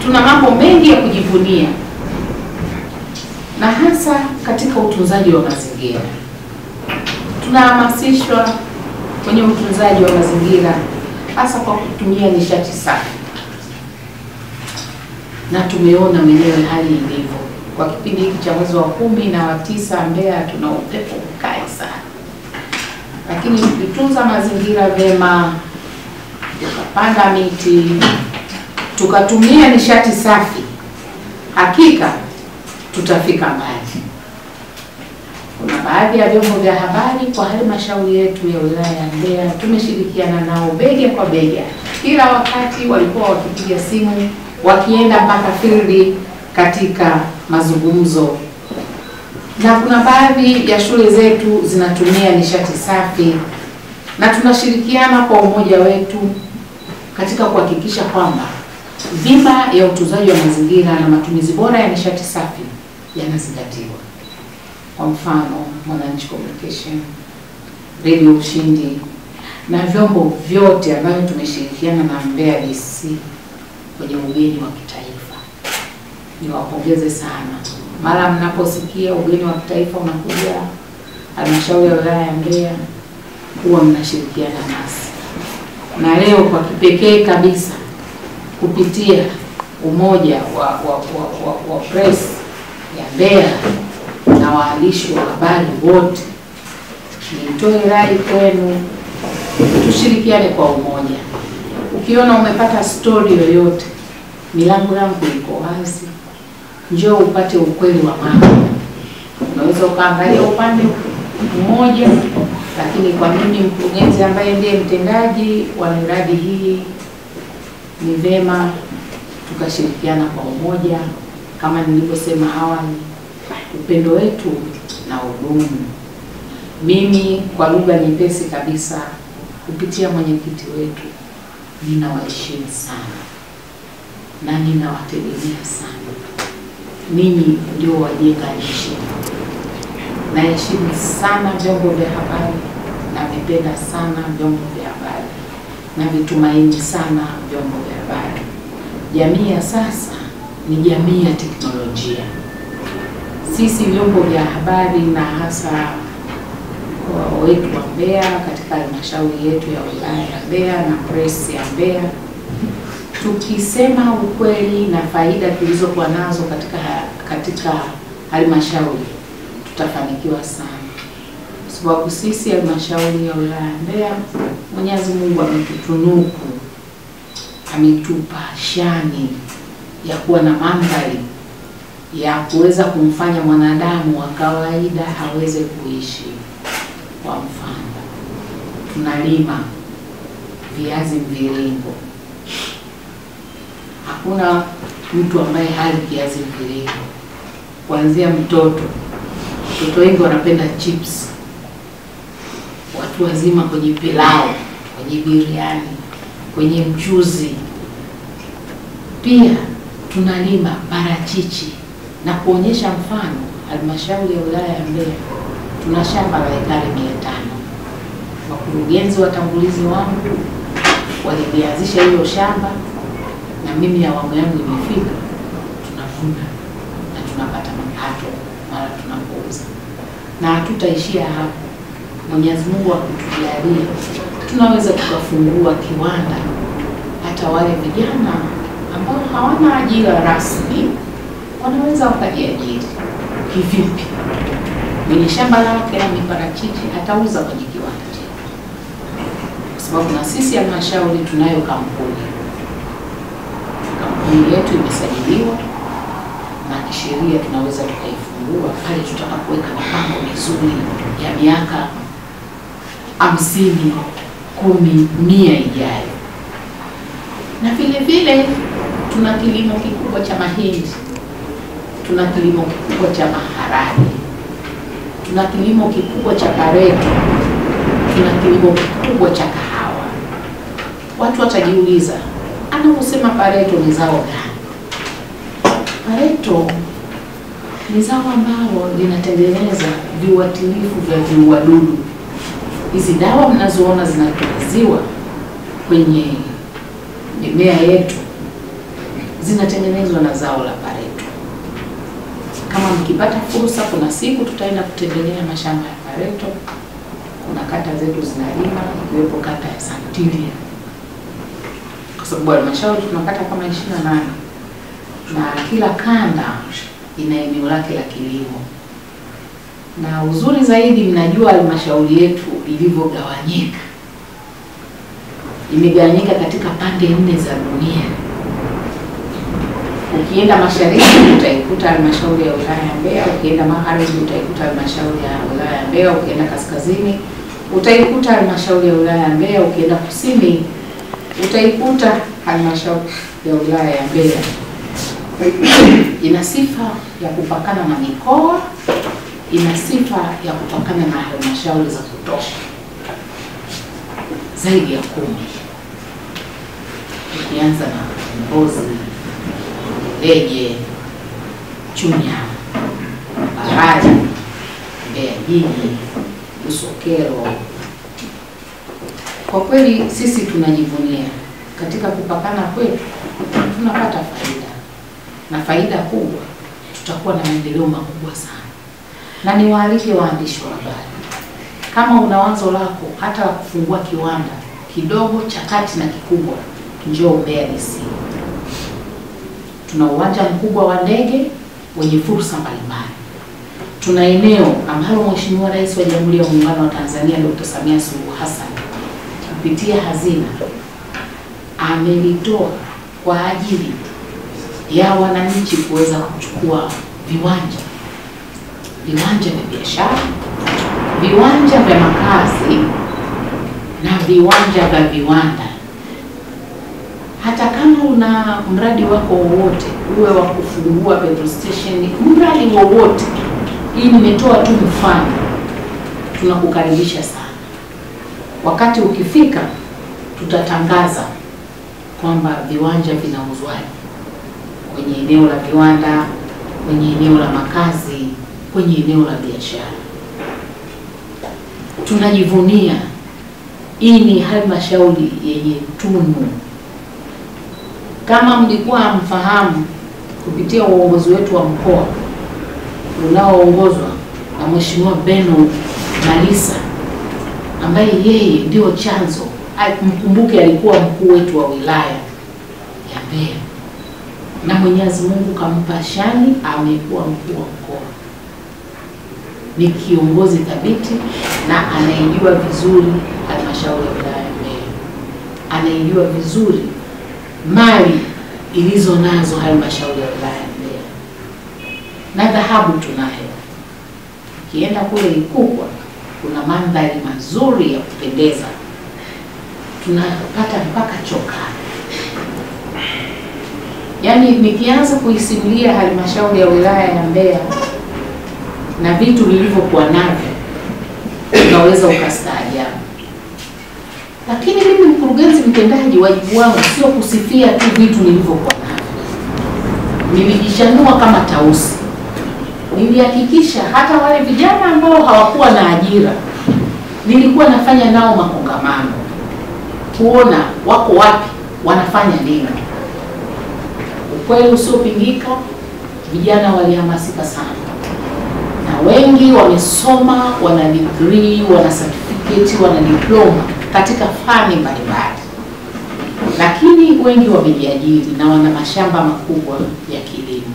tuna mambo mengi ya kujivunia, na hasa katika utunzaji wa mazingira. Tunahamasishwa kwenye utunzaji wa mazingira hasa kwa kutumia nishati safi, na tumeona mwenyewe hali ilivyo. Kwa kipindi hiki cha mwezi wa 10 na wa 9 Mbeya tuna upepo mkali sana, lakini tukitunza mazingira vema, tukapanda miti, tukatumia nishati safi, hakika tutafika mbali. Kuna baadhi ya vyombo vya habari kwa halmashauri yetu ya wilaya ya Mbeya tumeshirikiana nao bega kwa bega. Kila wakati walikuwa wakipiga simu, wakienda mpaka field katika mazungumzo. Na kuna baadhi ya shule zetu zinatumia nishati safi, na tunashirikiana kwa umoja wetu katika kuhakikisha kwamba dhima ya utunzaji wa mazingira na matumizi bora ya nishati safi yanazingatiwa. Kwa mfano, Mwananchi Communication, Radio Ushindi na vyombo vyote ambavyo tumeshirikiana na Mbeya DC kwenye ugeni wa kitaifa. Niwapongeze sana. Mara mnaposikia ugeni wa kitaifa unakuja halmashauri ya wilaya ya Mbeya, huwa mnashirikiana nasi. Na leo kwa kipekee kabisa kupitia umoja wa press ya Mbeya na waandishi wa habari wote, nitoe rai kwenu tushirikiane kwa umoja. Ukiona umepata story yoyote, milango yangu iko wazi, njoo upate ukweli wa mambo. Unaweza ukaangalia upande mmoja, lakini kwa mimi mkurugenzi ambaye ndiye mtendaji wa miradi hii, ni vema tukashirikiana kwa umoja. Kama nilivyosema awali, upendo wetu na udumu. Mimi kwa lugha nyepesi kabisa, kupitia mwenyekiti wetu, ninawaheshimu sana na ninawategemea sana. Ninyi ndio wajenga nchi. Naheshimu sana vyombo vya habari, na vipenda sana vyombo vya habari, na vitumaini sana vyombo vya habari. Jamii ya sasa ni jamii ya teknolojia. Sisi vyombo vya habari na hasa wetu wa Mbeya katika halmashauri yetu ya wilaya ya Mbeya na press ya Mbeya, tukisema ukweli na faida tulizokuwa nazo katika halmashauri, tutafanikiwa sana. Sababu sisi halmashauri ya wilaya ya Mbeya, Mwenyezi Mungu ametutunuku, ametupa shani ya kuwa na mandhari ya kuweza kumfanya mwanadamu wa kawaida aweze kuishi. Kwa mfano, tunalima viazi mviringo. Hakuna mtu ambaye hali viazi mviringo. Kuanzia mtoto wengi wanapenda chips, watu wazima kwenye pilau, kwenye biriani, kwenye mchuzi. Pia tunalima parachichi, na kuonyesha mfano, halmashauri ya wilaya ya Mbeya tuna shamba la ekari 500. Wakurugenzi watangulizi wangu walianzisha hiyo shamba, na mimi awamu yangu imefika, tunavuna na tunapata mapato mara tunapouza. Na hatutaishia hapo. Mwenyezi Mungu akutujalie, tunaweza tukafungua kiwanda, hata wale vijana ambao hawana ajira rasmi wanaweza wakajiajiri. Kivipi? Mwenye shamba lake la miparachichi atauza kwenye kiwanda chetu, kwa sababu na sisi halmashauri tunayo kampuni yetu imesajiliwa, na kisheria tunaweza tukaifungua pale tutakapoweka mipango mizuri ya miaka 50, 10, 100 ijayo. Na vile vile tuna kilimo kikubwa cha mahindi, tuna kilimo kikubwa cha maharage, tuna kilimo kikubwa cha pareto, tuna kilimo kikubwa cha kahawa. Watu watajiuliza, anaposema pareto ni zao gani? Pareto ni zao ambalo linatengeneza viuatilifu vya viuadudu. Hizi dawa mnazoona zinapuliziwa kwenye mimea yetu zinatengenezwa na zao la pareto. Kama mkipata fursa, kuna siku tutaenda kutembelea mashamba ya pareto. Kuna kata zetu zinalima, ikiwepo kata ya Santilia, kwa sababu halmashauri tunakata kama 28 na kila kanda ina eneo lake la kilimo. Na uzuri zaidi, mnajua halmashauri yetu ilivyogawanyika. Imegawanyika katika pande 4 za dunia. Ukienda mashariki utaikuta halmashauri ya wilaya ya Mbeya, ukienda magharibi utaikuta halmashauri ya wilaya ya Mbeya, ukienda kaskazini utaikuta halmashauri ya wilaya ya Mbeya, ukienda kusini utaikuta halmashauri ya wilaya ya Mbeya. Ina sifa ya kupakana na mikoa, ina sifa ya kupakana na halmashauri za kutosha zaidi ya 10. Ukianza na Mbozi, Leje, Chunya, Mbarali, Mbeya Jiji, Busokelo. Kwa kweli sisi tunajivunia katika kupakana kwetu, tunapata faida, na faida kubwa, tutakuwa na maendeleo makubwa sana. Na niwaalike waandishi wa habari, kama una wazo lako hata la kufungua kiwanda kidogo, cha kati na kikubwa, njoo Mbeya DC. Tuna uwanja mkubwa wa ndege wenye fursa mbalimbali. Tuna eneo ambalo Mheshimiwa Rais wa Jamhuri ya Muungano wa Tanzania Dr. Samia Suluhu Hassan kupitia hazina amelitoa kwa ajili ya wananchi kuweza kuchukua viwanja vya biashara, viwanja vya makazi na viwanja vya viwanda. Hata kama una mradi wako wowote, uwe wa kufungua petrol station, mradi wowote, hii nimetoa tu mfano, tunakukaribisha sana. Wakati ukifika, tutatangaza kwamba viwanja vinauzwaje kwenye eneo la viwanda, kwenye eneo la makazi, kwenye eneo la biashara. Tunajivunia hii ni halmashauri yenye tunu. Kama mlikuwa mfahamu, kupitia uongozi wetu wa mkoa unaoongozwa na Mheshimiwa Beno Malisa, ambaye yeye ndio chanzo, mkumbuke alikuwa mkuu wetu wa wilaya ya Mbeya, na Mwenyezi Mungu kampa shani, amekuwa mkuu wa mkoa. Ni kiongozi thabiti na anaijua vizuri halmashauri ya wilaya ya Mbeya, anaijua vizuri mali ilizo nazo halmashauri ya wilaya ya Mbeya, na dhahabu tunayo. Kienda kule Ikukwa kuna mandhari mazuri ya kupendeza, tunapata mpaka chokaa. Yaani nikianza kuisimulia halmashauri ya wilaya ya Mbeya na vitu vilivyokuwa navyo, unaweza ukastaajabu. Lakini mimi mkurugenzi mtendaji, wajibu wangu sio kusifia tu vitu nilivyokuwa navyo. Nilijishanua kama tausi. Nilihakikisha hata wale vijana ambao hawakuwa na ajira, nilikuwa nafanya nao makongamano kuona wako wapi, wanafanya nini. Ukweli usiopingika, vijana walihamasika sana, na wengi wamesoma, wana degree, wana certificate, wana diploma katika fani mbalimbali. Lakini wengi wamejiajiri na wana mashamba makubwa ya kilimo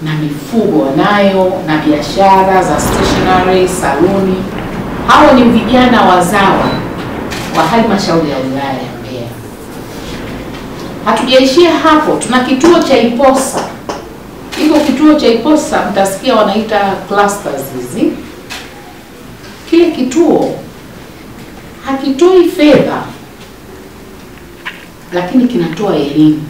na mifugo wanayo, na biashara za stationery, saluni. Hao ni vijana wazawa wa halmashauri ya wilaya ya Mbeya. Hatujaishia hapo, tuna kituo cha IPOSA. Hiko kituo cha IPOSA mtasikia wanaita clusters hizi. Kile kituo hakitoi fedha, lakini kinatoa elimu.